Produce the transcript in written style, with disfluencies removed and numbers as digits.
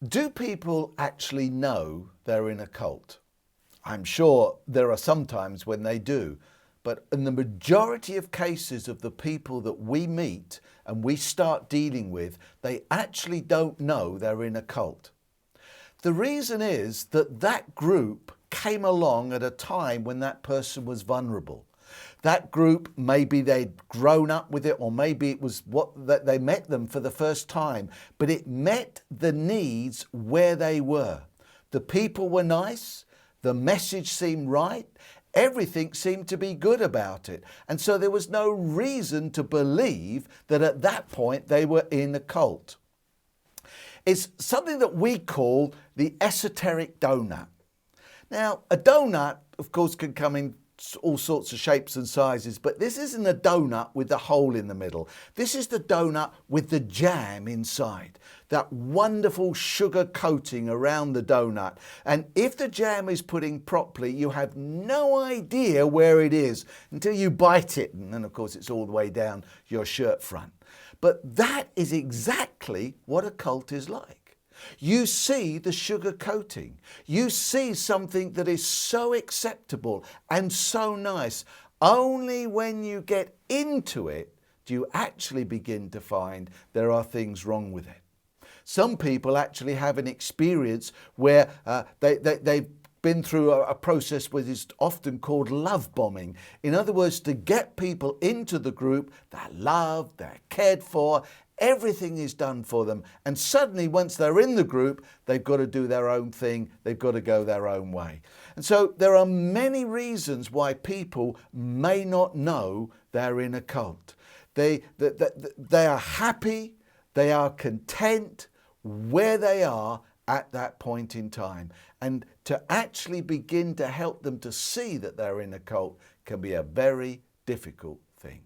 Do people actually know they're in a cult? I'm sure there are some times when they do, but in the majority of cases of the people that we meet and we start dealing with, they actually don't know they're in a cult. The reason is that that group came along at a time when that person was vulnerable. That group, maybe they'd grown up with it, or maybe it was that they met them for the first time, but it met the needs where they were. The people were nice, the message seemed right, everything seemed to be good about it. And so there was no reason to believe that at that point they were in a cult. It's something that we call the esoteric donut. Now, a donut, of course, can come in all sorts of shapes and sizes, but this isn't a donut with the hole in the middle. This is the donut with the jam inside, that wonderful sugar coating around the donut. And if the jam is put in properly, you have no idea where it is until you bite it. And then, of course, it's all the way down your shirt front. But that is exactly what a cult is like. You see the sugar coating. You see something that is so acceptable and so nice. Only when you get into it do you actually begin to find there are things wrong with it. Some people actually have an experience where they've been through a process which is often called love bombing. In other words, to get people into the group, they're loved, they're cared for, everything is done for them. And suddenly, once they're in the group, they've got to do their own thing. They've got to go their own way. And so there are many reasons why people may not know they're in a cult. They are happy, they are content where they are at that point in time. And to actually begin to help them to see that they're in a cult can be a very difficult thing.